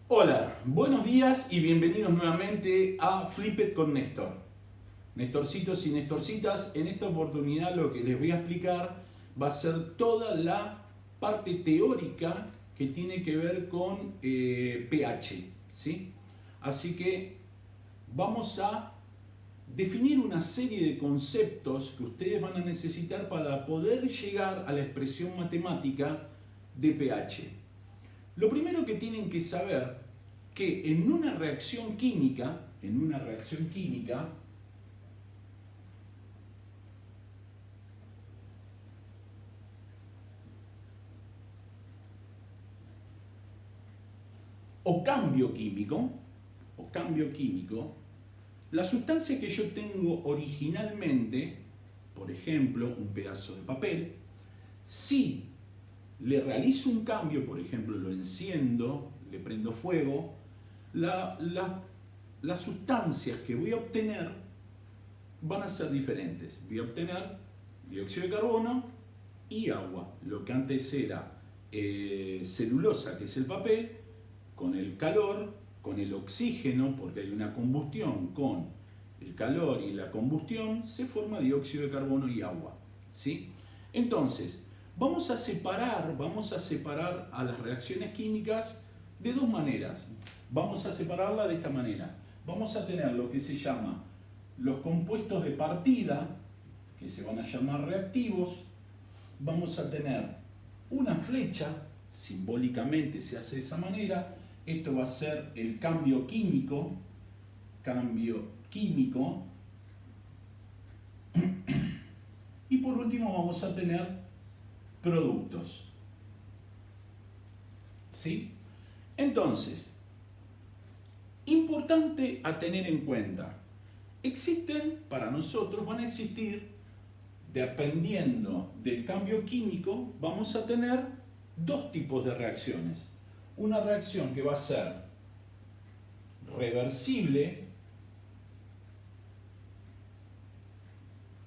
Hola, buenos días y bienvenidos nuevamente a Flip It con Néstor. Nestorcitos y Nestorcitas, en esta oportunidad lo que les voy a explicar va a ser toda la parte teórica que tiene que ver con pH, ¿sí? Así que vamos a definir una serie de conceptos que ustedes van a necesitar para poder llegar a la expresión matemática de pH. Lo primero que tienen que saber que en una reacción química, o cambio químico, la sustancia que yo tengo originalmente, por ejemplo, un pedazo de papel, si le realizo un cambio, por ejemplo, lo enciendo, le prendo fuego, las sustancias que voy a obtener van a ser diferentes. Voy a obtener dióxido de carbono y agua. Lo que antes era celulosa, que es el papel, con el calor, con el oxígeno, porque hay una combustión con el calor y la combustión, se forma dióxido de carbono y agua, ¿sí? Entonces, vamos a separar a las reacciones químicas de dos maneras. Vamos a separarla de esta manera. Vamos a tener lo que se llama los compuestos de partida, que se van a llamar reactivos. Vamos a tener una flecha, simbólicamente se hace de esa manera. Esto va a ser el cambio químico. Y por último vamos a tener productos. ¿Sí? Entonces, importante a tener en cuenta. Para nosotros van a existir, dependiendo del cambio químico, vamos a tener dos tipos de reacciones. Una reacción que va a ser reversible,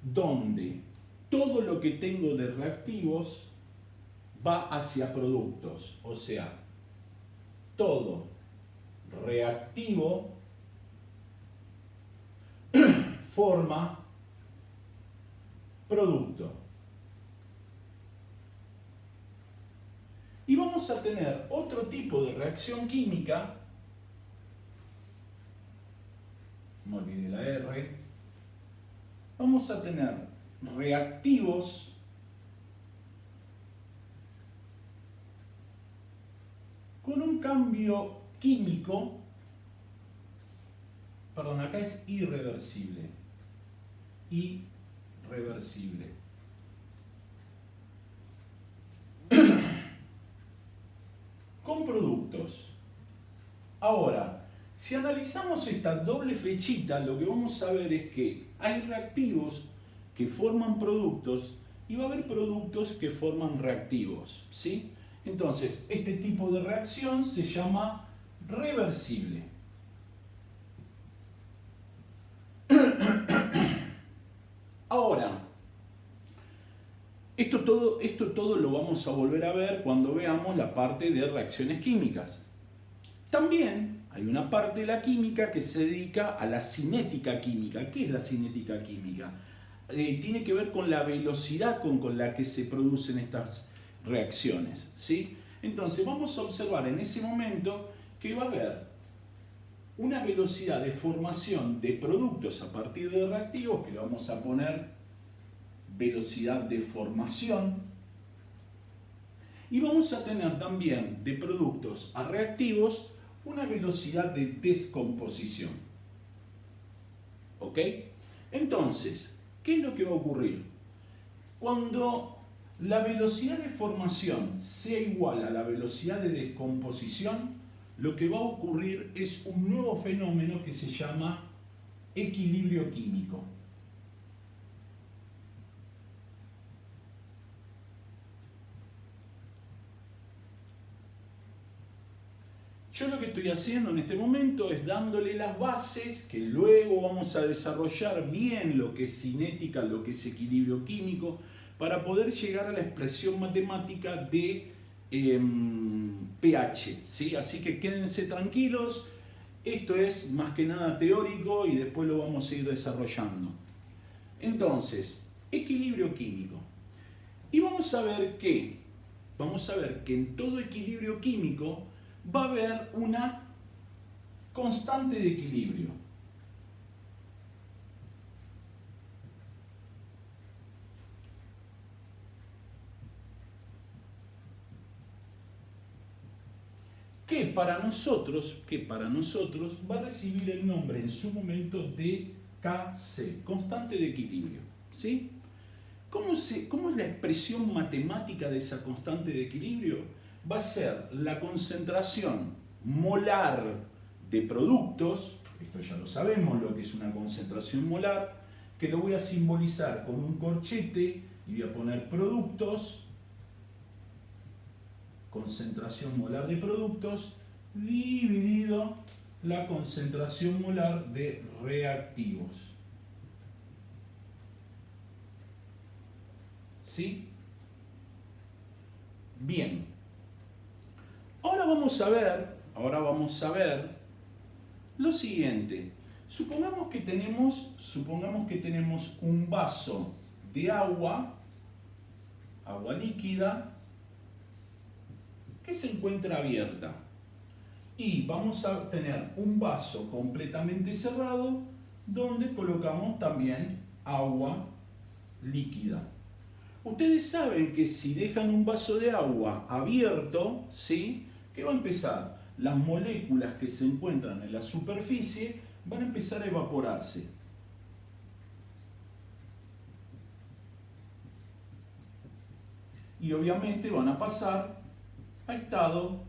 donde todo lo que tengo de reactivos va hacia productos, o sea, todo reactivo forma producto. Y vamos a tener otro tipo de reacción química, no olvide la R, vamos a tener reactivos con un cambio químico, perdón, acá es irreversible, con productos. Ahora, si analizamos esta doble flechita, lo que vamos a ver es que hay reactivos que forman productos y va a haber productos que forman reactivos, ¿sí? Entonces, este tipo de reacción se llama reversible. Ahora, esto todo lo vamos a volver a ver cuando veamos la parte de reacciones químicas. También hay una parte de la química que se dedica a la cinética química. ¿Qué es la cinética química? Tiene que ver con la velocidad con la que se producen estas reacciones, ¿sí? Entonces vamos a observar en ese momento que va a haber una velocidad de formación de productos a partir de reactivos, que le vamos a poner velocidad de formación, y vamos a tener también de productos a reactivos una velocidad de descomposición. ¿Ok? Entonces, ¿qué es lo que va a ocurrir? Cuando la velocidad de formación sea igual a la velocidad de descomposición, lo que va a ocurrir es un nuevo fenómeno que se llama equilibrio químico. Yo lo que estoy haciendo en este momento es dándole las bases, que luego vamos a desarrollar bien lo que es cinética, lo que es equilibrio químico, para poder llegar a la expresión matemática de pH, ¿sí? Así que quédense tranquilos, esto es más que nada teórico y después lo vamos a ir desarrollando. Entonces, equilibrio químico. Y vamos a ver que en todo equilibrio químico va a haber una constante de equilibrio. Que para nosotros va a recibir el nombre en su momento de Kc, constante de equilibrio. ¿Sí? ¿Cómo es la expresión matemática de esa constante de equilibrio? Va a ser la concentración molar de productos, esto ya lo sabemos lo que es una concentración molar, que lo voy a simbolizar con un corchete y voy a poner productos, concentración molar de productos, dividido la concentración molar de reactivos. ¿Sí? Bien. Ahora vamos a ver lo siguiente. Supongamos que tenemos un vaso de agua líquida, que se encuentra abierta. Y vamos a tener un vaso completamente cerrado donde colocamos también agua líquida. Ustedes saben que si dejan un vaso de agua abierto, ¿sí? ¿Qué va a empezar? Las moléculas que se encuentran en la superficie van a empezar a evaporarse. Y obviamente van a pasar a estado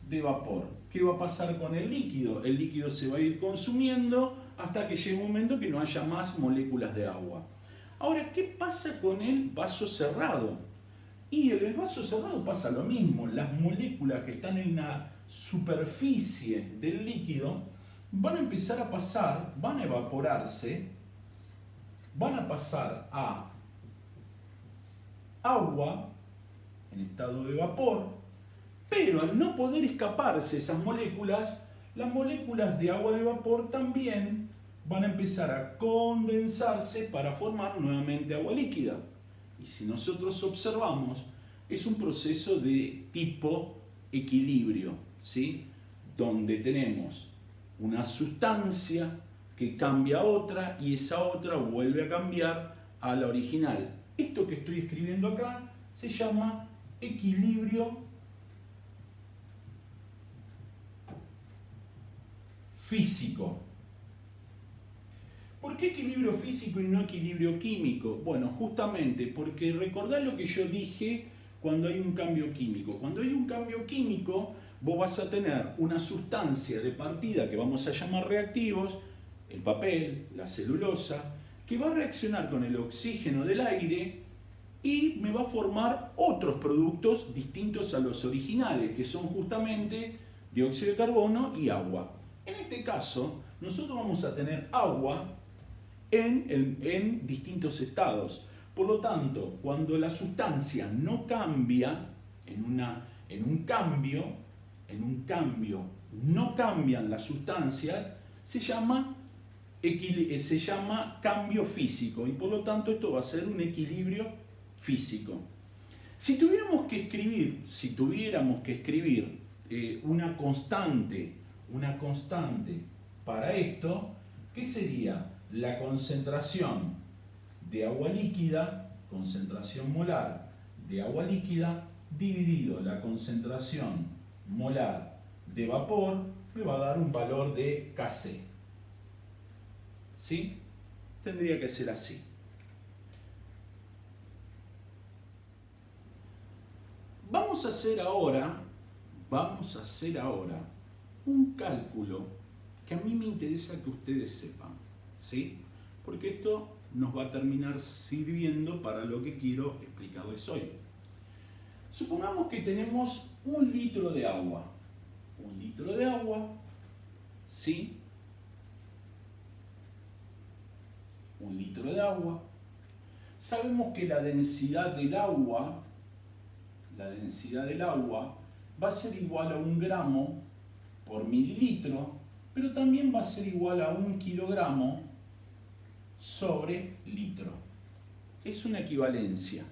de vapor. ¿Qué va a pasar con el líquido? El líquido se va a ir consumiendo hasta que llegue un momento que no haya más moléculas de agua. Ahora, ¿qué pasa con el vaso cerrado? Y en el vaso cerrado pasa lo mismo. Las moléculas que están en la superficie del líquido van a empezar a pasar, van a evaporarse, van a pasar a agua en estado de vapor, pero al no poder escaparse esas moléculas, las moléculas de agua de vapor también van a empezar a condensarse para formar nuevamente agua líquida. Y si nosotros observamos, es un proceso de tipo equilibrio, ¿sí? Donde tenemos una sustancia que cambia a otra y esa otra vuelve a cambiar a la original. Esto que estoy escribiendo acá se llama equilibrio físico. ¿Por qué equilibrio físico y no equilibrio químico? Bueno, justamente porque recordad lo que yo dije cuando hay un cambio químico. Cuando hay un cambio químico, vos vas a tener una sustancia de partida que vamos a llamar reactivos, el papel, la celulosa, que va a reaccionar con el oxígeno del aire y me va a formar otros productos distintos a los originales, que son justamente dióxido de carbono y agua. En este caso, nosotros vamos a tener agua en distintos estados. Por lo tanto, cuando la sustancia no cambia, en un cambio no cambian las sustancias, se llama cambio físico y por lo tanto esto va a ser un equilibrio físico. Si tuviéramos que escribir una constante para esto, ¿qué sería? La concentración de agua líquida, concentración molar de agua líquida, dividido la concentración molar de vapor, me va a dar un valor de Kc. ¿Sí? Tendría que ser así. Vamos a hacer ahora un cálculo que a mí me interesa que ustedes sepan, ¿sí? Porque esto nos va a terminar sirviendo para lo que quiero explicarles hoy. Supongamos que tenemos un litro de agua. Un litro de agua, ¿sí? Un litro de agua. Sabemos que la densidad del agua la densidad del agua, va a ser igual a 1 gramo por mililitro, pero también va a ser igual a 1 kilogramo sobre litro. Es una equivalencia.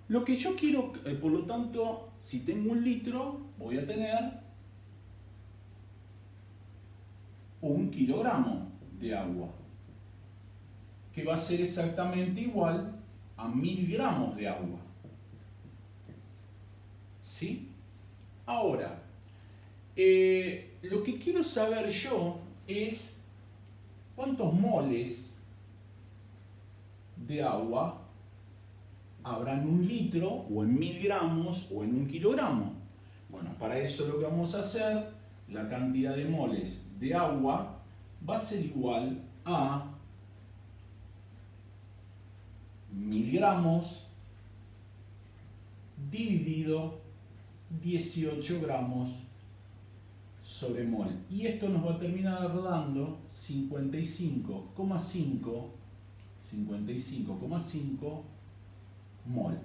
Lo que yo quiero, por lo tanto, si tengo 1 litro, voy a tener 1 kilogramo de agua, que va a ser exactamente igual a 1000 gramos de agua. ¿Sí? Ahora, lo que quiero saber yo es cuántos moles de agua habrá en 1 litro, o en 1000 gramos, o en 1 kilogramo. Bueno, para eso lo que vamos a hacer, la cantidad de moles de agua va a ser igual a 1000 gramos dividido 18 gramos sobre mol. Y esto nos va a terminar dando 55,5 mol.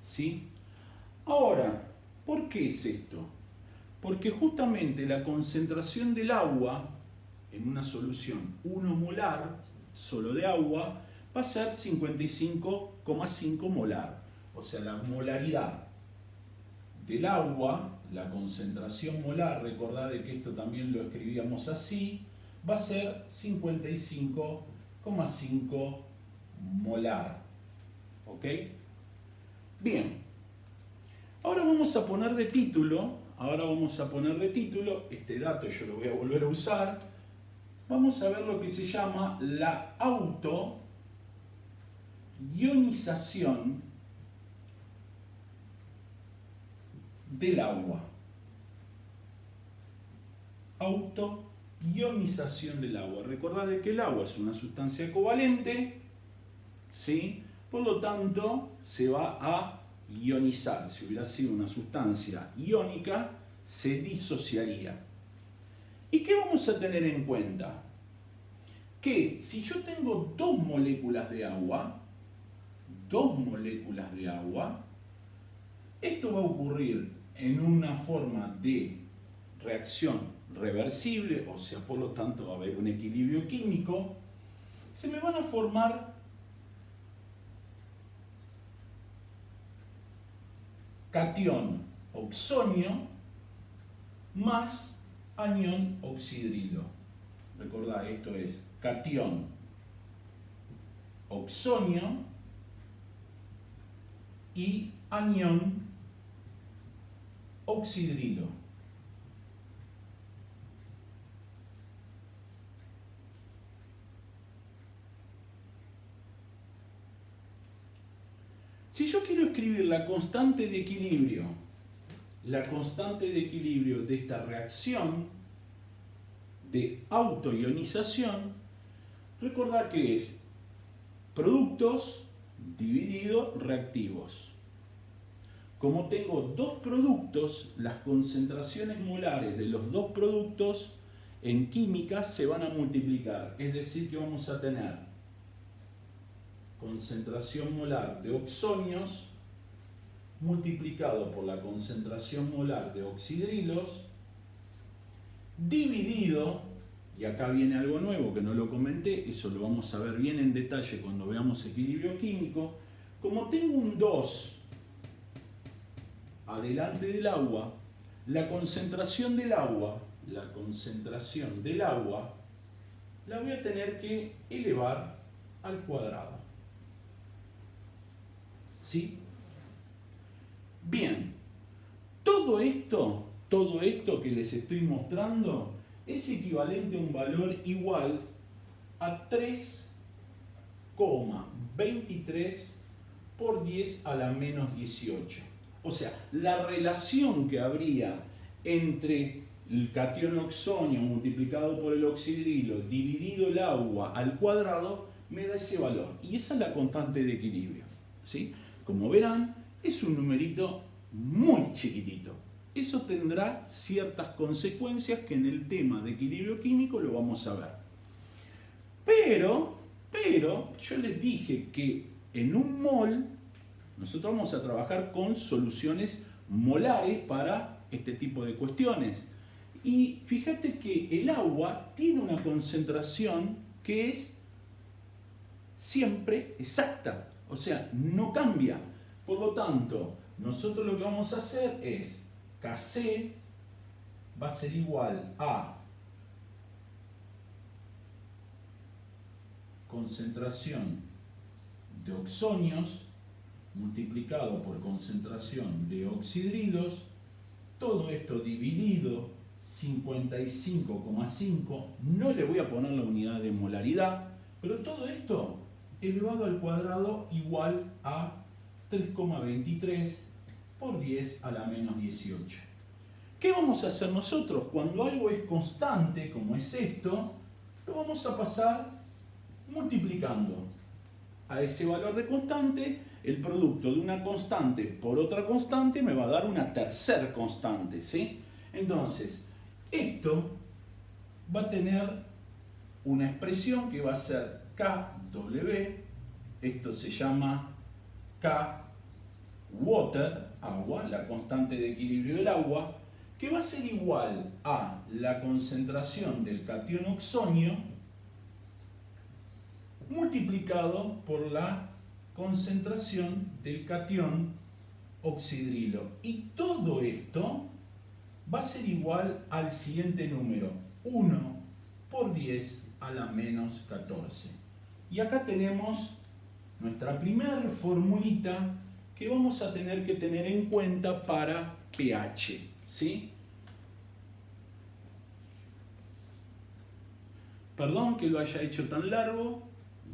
¿Sí? Ahora, ¿por qué es esto? Porque justamente la concentración del agua en una solución 1 molar solo de agua va a ser 55,5 molar. O sea, la molaridad del agua, la concentración molar, recordad de que esto también lo escribíamos así, va a ser 55,5 molar. ¿Ok? Bien. Ahora vamos a poner de título, este dato yo lo voy a volver a usar, vamos a ver lo que se llama la autoionización del agua. Autoionización del agua. Recordad de que el agua es una sustancia covalente, ¿sí? Por lo tanto, se va a ionizar. Si hubiera sido una sustancia iónica, se disociaría. ¿Y qué vamos a tener en cuenta? Que si yo tengo dos moléculas de agua, esto va a ocurrir en una forma de reacción reversible, o sea, por lo tanto va a haber un equilibrio químico, se me van a formar catión oxonio más anión oxidrilo. Recordad, esto es catión oxonio y anión oxidrilo. Si yo quiero escribir la constante de equilibrio de esta reacción de autoionización, recordad que es productos dividido reactivos. Como tengo dos productos, las concentraciones molares de los dos productos en química se van a multiplicar. Es decir, que vamos a tener concentración molar de oxonios multiplicado por la concentración molar de oxidrilos dividido, y acá viene algo nuevo que no lo comenté, eso lo vamos a ver bien en detalle cuando veamos equilibrio químico. Como tengo un 2 adelante del agua, la concentración del agua la voy a tener que elevar al cuadrado. ¿Sí? Bien, todo esto que les estoy mostrando es equivalente a un valor igual a 3,23 por 10 a la menos 18. O sea, la relación que habría entre el catión oxonio multiplicado por el oxidrilo dividido el agua al cuadrado me da ese valor. Y esa es la constante de equilibrio. ¿Sí? Como verán, es un numerito muy chiquitito. Eso tendrá ciertas consecuencias que en el tema de equilibrio químico lo vamos a ver. Pero yo les dije que en un mol, nosotros vamos a trabajar con soluciones molares para este tipo de cuestiones. Y fíjate que el agua tiene una concentración que es siempre exacta, o sea, no cambia. Por lo tanto, nosotros lo que vamos a hacer es Kc va a ser igual a concentración de oxonios multiplicado por concentración de oxidrilos, todo esto dividido 55,5, no le voy a poner la unidad de molaridad, pero todo esto elevado al cuadrado igual a 3,23 por 10 a la menos 18. ¿Qué vamos a hacer nosotros? Cuando algo es constante, como es esto, lo vamos a pasar multiplicando a ese valor de constante. El producto de una constante por otra constante me va a dar una tercera constante, ¿sí? Entonces, esto va a tener una expresión que va a ser KW, esto se llama K water, agua, la constante de equilibrio del agua, que va a ser igual a la concentración del catión oxonio multiplicado por la concentración del catión oxidrilo. Y todo esto va a ser igual al siguiente número, 1 por 10 a la menos 14. Y acá tenemos nuestra primera formulita que vamos a tener que tener en cuenta para pH, ¿sí? Perdón que lo haya hecho tan largo,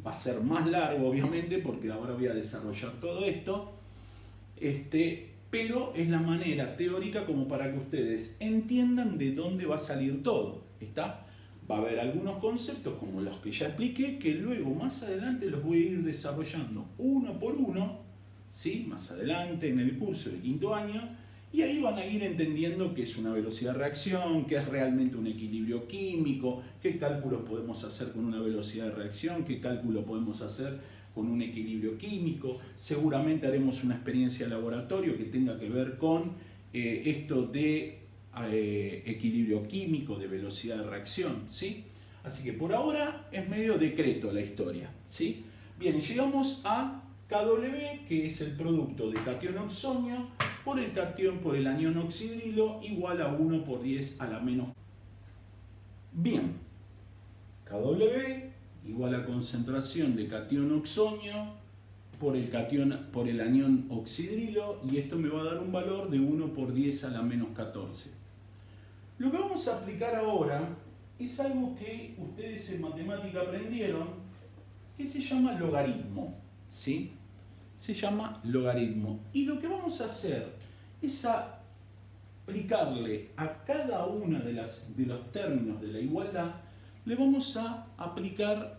va a ser más largo obviamente porque ahora voy a desarrollar todo esto, pero es la manera teórica como para que ustedes entiendan de dónde va a salir todo, ¿está? Va a haber algunos conceptos como los que ya expliqué que luego más adelante los voy a ir desarrollando uno por uno, ¿sí? Más adelante en el curso de quinto año, y ahí van a ir entendiendo qué es una velocidad de reacción, qué es realmente un equilibrio químico, qué cálculos podemos hacer con una velocidad de reacción, qué cálculo podemos hacer con un equilibrio químico. Seguramente haremos una experiencia de laboratorio que tenga que ver con esto de equilibrio químico, de velocidad de reacción, ¿sí? Así que por ahora es medio decreto la historia, ¿sí? Bien, llegamos a KW, que es el producto de catión oxonio por el anión oxidrilo igual a 1 por 10 a la menos. Bien, KW igual a concentración de catión oxonio por el anión oxidrilo, y esto me va a dar un valor de 1 por 10 a la menos 14. Lo que vamos a aplicar ahora es algo que ustedes en matemática aprendieron, que se llama logaritmo, ¿sí? Se llama logaritmo. Y lo que vamos a hacer es aplicarle a cada uno de los términos de la igualdad, le vamos a aplicar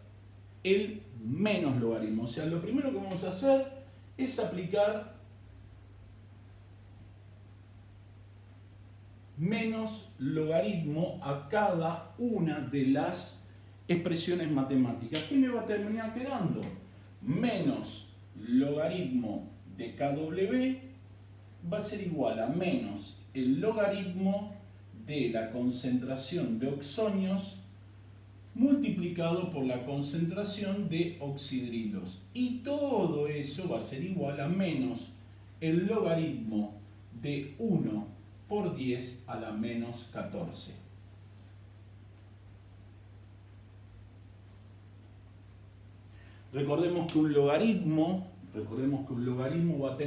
el menos logaritmo. O sea, lo primero que vamos a hacer es aplicar menos logaritmo a cada una de las expresiones matemáticas. ¿Qué me va a terminar quedando? Menos logaritmo de KW va a ser igual a menos el logaritmo de la concentración de oxonios multiplicado por la concentración de oxidrilos. Y todo eso va a ser igual a menos el logaritmo de 1 por 10 a la menos 14. Recordemos que un logaritmo va a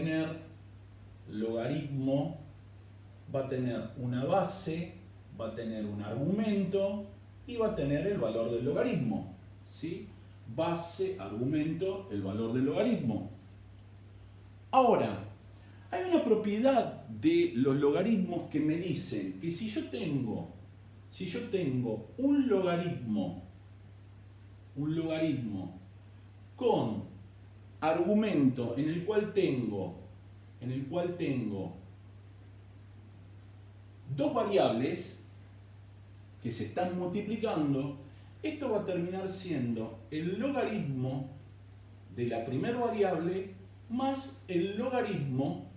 tener una base, va a tener un argumento y va a tener el valor del logaritmo, ¿sí? Base, argumento, el valor del logaritmo. Ahora, hay una propiedad de los logaritmos que me dicen que si yo tengo un logaritmo con argumento en el cual tengo dos variables que se están multiplicando, esto va a terminar siendo el logaritmo de la primera variable más el logaritmo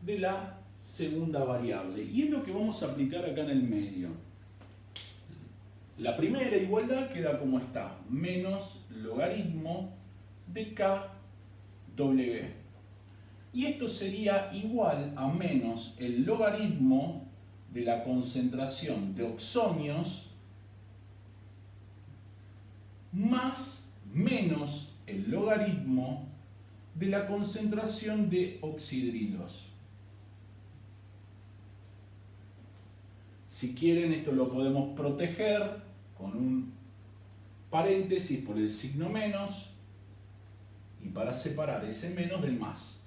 de la segunda variable. Y es lo que vamos a aplicar acá en el medio. La primera igualdad queda como está, menos logaritmo de KW. Y esto sería igual a menos el logaritmo de la concentración de oxonios más menos el logaritmo de la concentración de oxidrilos. Si quieren, esto lo podemos proteger con un paréntesis por el signo menos y para separar ese menos del más.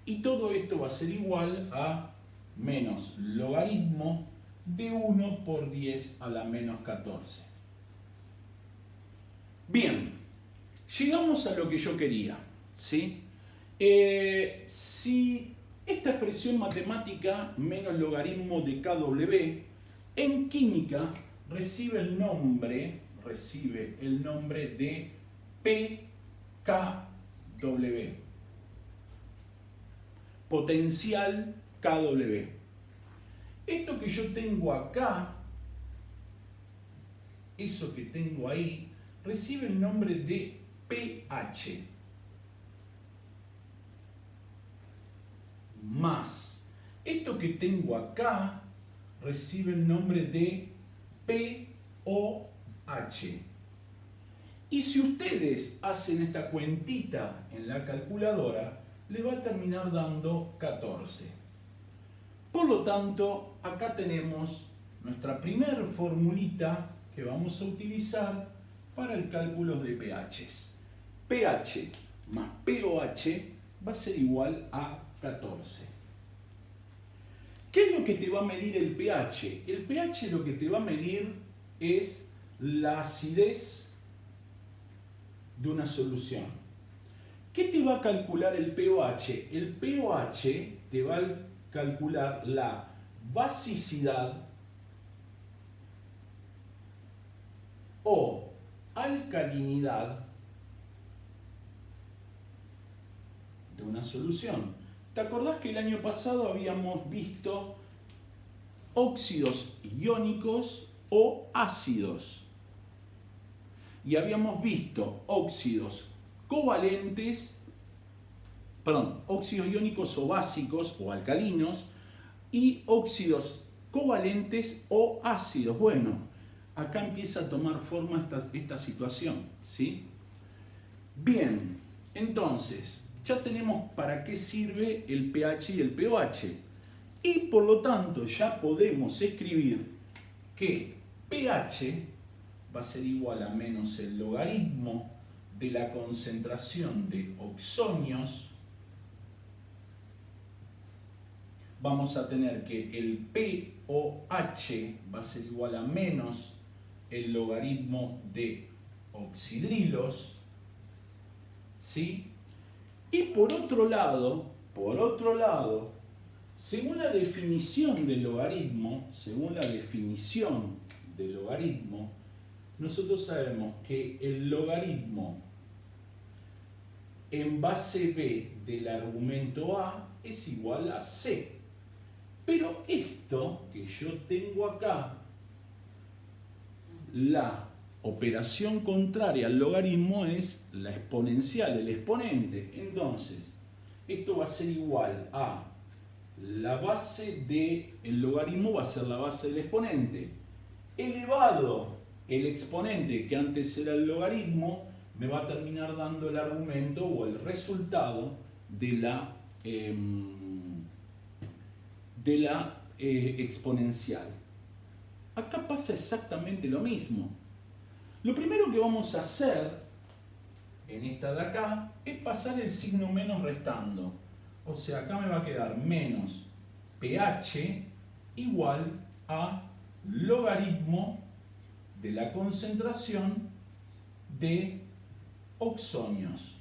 Y todo esto va a ser igual a menos logaritmo de 1 por 10 a la menos 14. Bien, llegamos a lo que yo quería, ¿sí? Si esta expresión matemática menos logaritmo de KW en química recibe el nombre de PKW, potencial KW. Esto que yo tengo acá, eso que tengo ahí, recibe el nombre de pH. Más esto que tengo acá recibe el nombre de pOH. Y si ustedes hacen esta cuentita en la calculadora, le va a terminar dando 14. Por lo tanto, acá tenemos nuestra primer formulita que vamos a utilizar para el cálculo de pHs. pH más pOH va a ser igual a 14. ¿Qué es lo que te va a medir el pH? El pH lo que te va a medir es la acidez de una solución. ¿Qué te va a calcular el pOH? El pOH te va a calcular la basicidad o alcalinidad de una solución. ¿Te acordás que el año pasado habíamos visto óxidos iónicos o ácidos? Y habíamos visto óxidos covalentes, óxidos iónicos o básicos o alcalinos y óxidos covalentes o ácidos. Bueno, acá empieza a tomar forma esta situación, ¿sí? Bien, entonces ya tenemos para qué sirve el pH y el pOH. Y por lo tanto ya podemos escribir que pH va a ser igual a menos el logaritmo de la concentración de oxonios. Vamos a tener que el pOH va a ser igual a menos el logaritmo de oxidrilos, ¿sí? Y por otro lado, según la definición del logaritmo, nosotros sabemos que el logaritmo en base B del argumento A es igual a C. Pero esto que yo tengo acá, la operación contraria al logaritmo es la exponencial, el exponente. Entonces, esto va a ser igual a la base del logaritmo, va a ser la base del exponente, elevado el exponente, que antes era el logaritmo, me va a terminar dando el argumento o el resultado de la exponencial. Acá pasa exactamente lo mismo. Lo primero que vamos a hacer en esta de acá es pasar el signo menos restando. O sea, acá me va a quedar menos pH igual a logaritmo de la concentración de oxonios.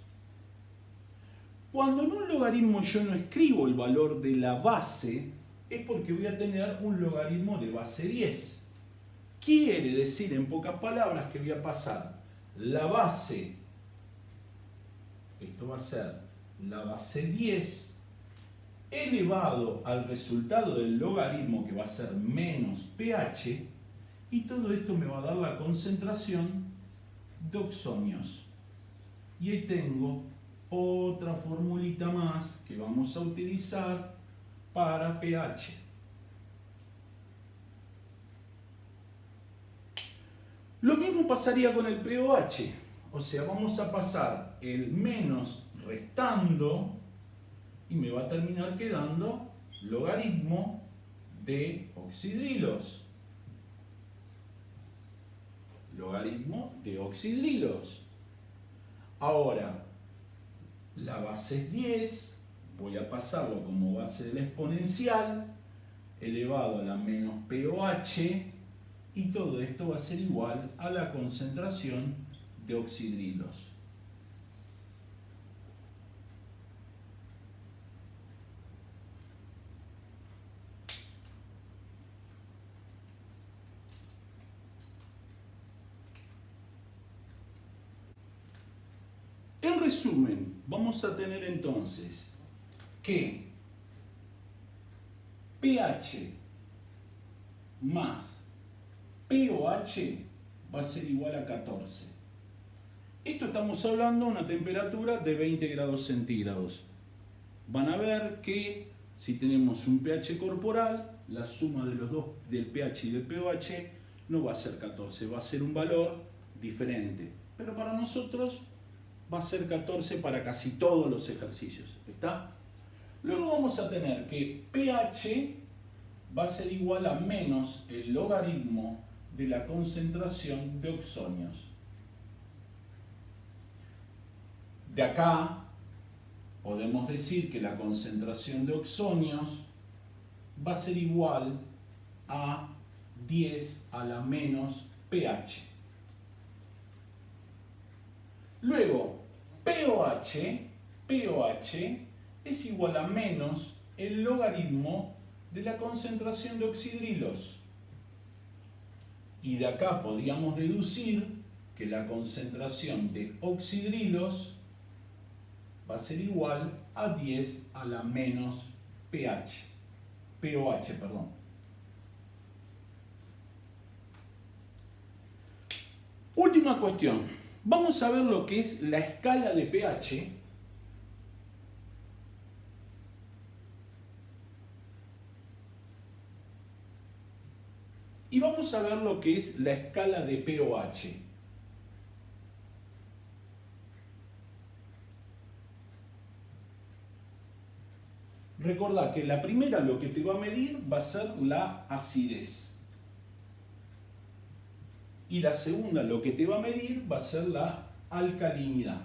Cuando en un logaritmo yo no escribo el valor de la base, es porque voy a tener un logaritmo de base 10. Quiere decir, en pocas palabras, que voy a pasar la base esto va a ser la base 10 elevado al resultado del logaritmo que va a ser menos pH, y todo esto me va a dar la concentración de oxonios. Y ahí tengo otra formulita más que vamos a utilizar para pH. Lo mismo pasaría con el pOH, o sea, vamos a pasar el menos restando y me va a terminar quedando logaritmo de oxidrilos. Logaritmo de oxidrilos. Ahora, la base es 10, voy a pasarlo como base de la exponencial, elevado a la menos pOH, y todo esto va a ser igual a la concentración de oxidrilos. En resumen, vamos a tener entonces que pH más pOH va a ser igual a 14. Esto estamos hablando de una temperatura de 20 grados centígrados. Van a ver que si tenemos un pH corporal, la suma de los dos, del pH y del pOH, no va a ser 14, va a ser un valor diferente. Pero para nosotros va a ser 14 para casi todos los ejercicios. ¿Está? Luego vamos a tener que pH va a ser igual a menos el logaritmo de la concentración de oxonios. De acá podemos decir que la concentración de oxonios va a ser igual a 10 a la menos pH. Luego, pOH es igual a menos el logaritmo de la concentración de oxidrilos. Y de acá podríamos deducir que la concentración de oxidrilos va a ser igual a 10 a la menos pOH, perdón. Última cuestión. Vamos a ver lo que es la escala de pH. Y vamos a ver lo que es la escala de pOH. Recordá que la primera lo que te va a medir va a ser la acidez. Y la segunda lo que te va a medir va a ser la alcalinidad.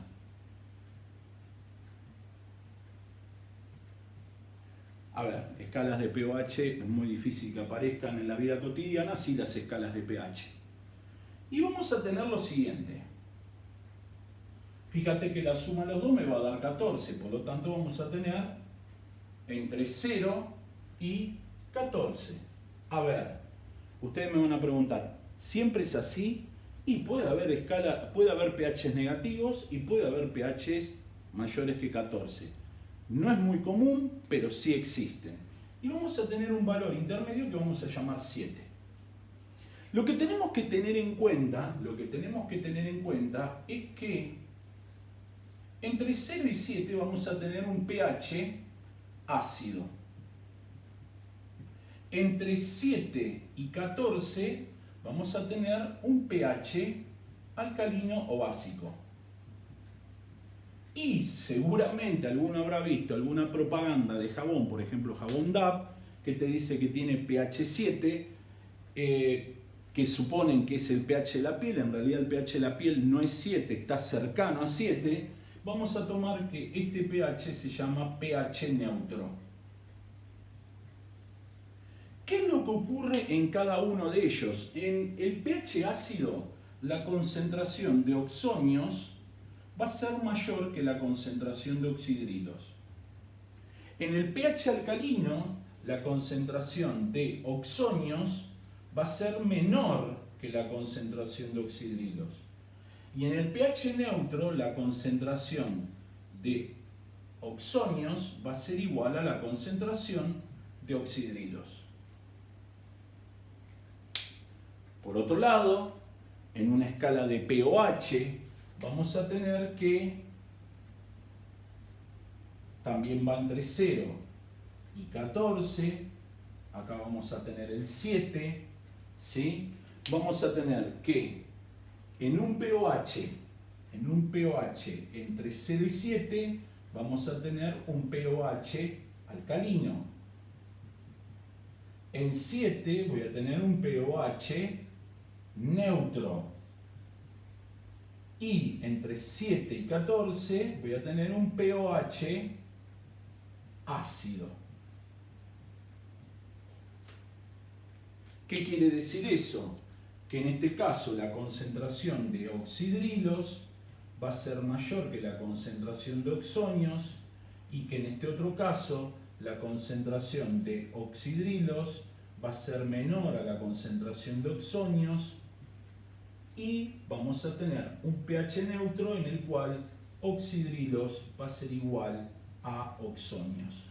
A ver, escalas de pOH es muy difícil que aparezcan en la vida cotidiana, sí las escalas de pH. Y vamos a tener lo siguiente. Fíjate que la suma de los dos me va a dar 14, por lo tanto vamos a tener entre 0 y 14. A ver, ustedes me van a preguntar, ¿siempre es así? Y puede haber pHs negativos y puede haber pHs mayores que 14. No es muy común, pero sí existen. Y vamos a tener un valor intermedio que vamos a llamar 7. Lo que tenemos que tener en cuenta es que entre 0 y 7 vamos a tener un pH ácido. Entre 7 y 14 vamos a tener un pH alcalino o básico. Y seguramente alguno habrá visto alguna propaganda de jabón, por ejemplo jabón DAP, que te dice que tiene pH 7, que suponen que es el pH de la piel. En realidad el pH de la piel no es 7, está cercano a 7. Vamos a tomar que este pH se llama pH neutro. ¿Qué es lo que ocurre en cada uno de ellos? En el pH ácido, la concentración de oxonios va a ser mayor que la concentración de oxidrilos. En el pH alcalino, la concentración de oxonios va a ser menor que la concentración de oxidrilos. Y en el pH neutro, la concentración de oxonios va a ser igual a la concentración de oxidrilos. Por otro lado, en una escala de pOH, vamos a tener que también va entre 0 y 14. Acá vamos a tener el 7, ¿sí? Vamos a tener que en un pOH entre 0 y 7, vamos a tener un pOH alcalino. En 7 voy a tener un pOH neutro. Y entre 7 y 14 voy a tener un pOH ácido. ¿Qué quiere decir eso? Que en este caso la concentración de oxidrilos va a ser mayor que la concentración de oxonios y que en este otro caso la concentración de oxidrilos va a ser menor a la concentración de oxonios y vamos a tener un pH neutro en el cual oxidrilos va a ser igual a oxonios.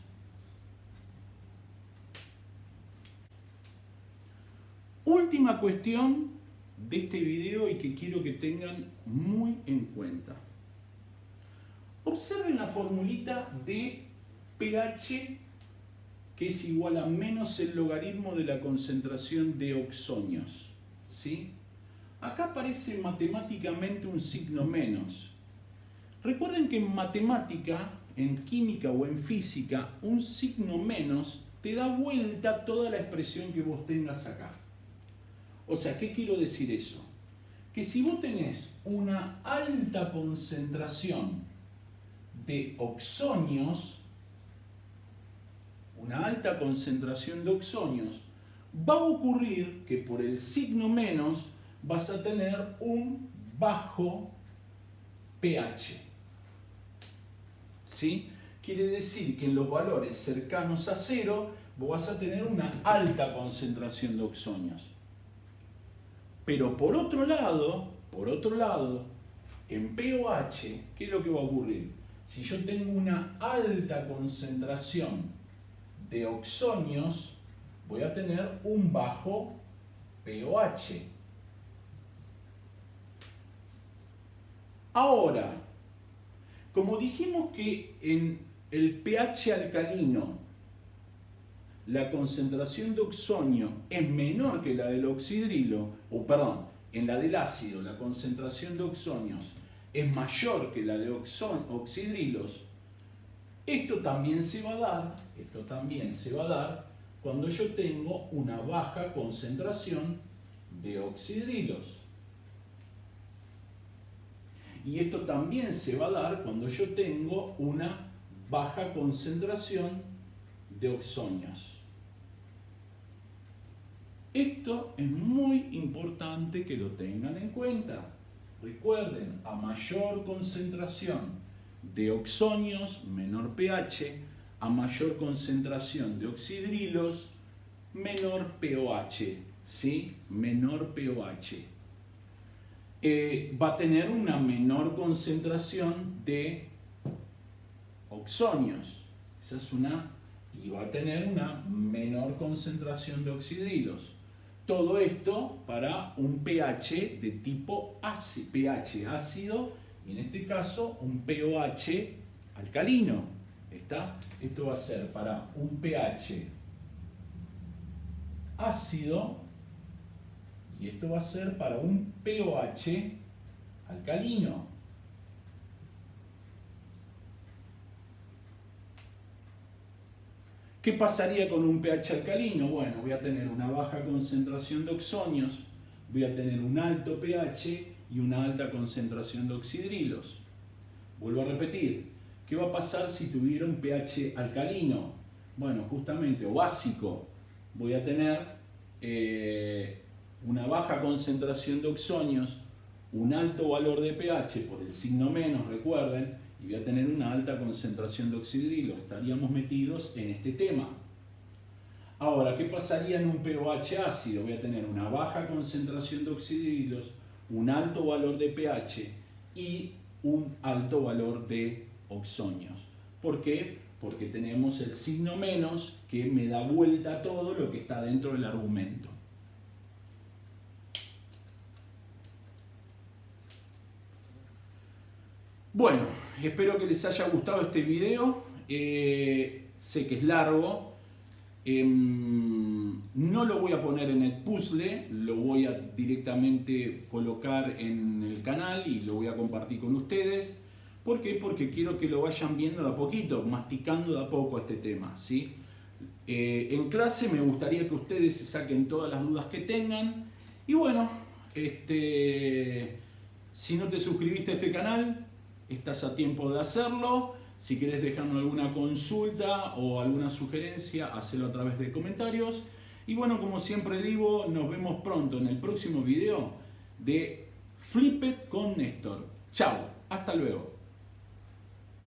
Última cuestión de este video y que quiero que tengan muy en cuenta. Observen la formulita de pH que es igual a menos el logaritmo de la concentración de oxonios, ¿sí? Acá aparece matemáticamente un signo menos. Recuerden que en matemática, en química o en física, un signo menos te da vuelta toda la expresión que vos tengas acá. O sea, ¿qué quiero decir eso? Que si vos tenés una alta concentración de oxonios, va a ocurrir que por el signo menos vas a tener un bajo pH. ¿Sí? Quiere decir que en los valores cercanos a 0 vos vas a tener una alta concentración de oxonios. Pero por otro lado, en pOH, ¿qué es lo que va a ocurrir? Si yo tengo una alta concentración de oxonios, voy a tener un bajo pOH. Ahora, como dijimos que en el pH alcalino la concentración de oxonio es menor que la del oxidrilo, en la del ácido la concentración de oxonios es mayor que la de oxidrilos, esto también se va a dar cuando yo tengo una baja concentración de oxidrilos. Y esto también se va a dar cuando yo tengo una baja concentración de oxonios. Esto es muy importante que lo tengan en cuenta. Recuerden, a mayor concentración de oxonios, menor pH, a mayor concentración de oxidrilos, menor pOH, ¿sí? Menor pOH. Va a tener una menor concentración de oxonios. Esa es una. Y va a tener una menor concentración de oxidrilos. Todo esto para un pH de tipo ácido, pH ácido, y en este caso un pOH alcalino. Esto va a ser para un pH ácido y esto va a ser para un pOH alcalino. ¿Qué pasaría con un pH alcalino? Bueno, voy a tener una baja concentración de oxonios, voy a tener un alto pH y una alta concentración de oxidrilos. Vuelvo a repetir, ¿qué va a pasar si tuviera un pH alcalino? Bueno, justamente, o básico, voy a tener una baja concentración de oxonios, un alto valor de pH por el signo menos, recuerden, y voy a tener una alta concentración de oxidrilos. Estaríamos metidos en este tema. Ahora, ¿qué pasaría en un pOH ácido? Voy a tener una baja concentración de oxidrilos, un alto valor de pH y un alto valor de oxonios. ¿Por qué? Porque tenemos el signo menos que me da vuelta a todo lo que está dentro del argumento. Bueno, espero que les haya gustado este video. Sé que es largo. No lo voy a poner en el puzzle, lo voy a directamente colocar en el canal y lo voy a compartir con ustedes. ¿Por qué? Porque quiero que lo vayan viendo de a poquito, masticando de a poco este tema, ¿sí? En clase me gustaría que ustedes se saquen todas las dudas que tengan. Y bueno, si no te suscribiste a este canal, estás a tiempo de hacerlo. Si querés dejarme alguna consulta o alguna sugerencia, hacelo a través de comentarios. Y bueno, como siempre digo, nos vemos pronto en el próximo video de Flip It con Néstor. Chao, hasta luego.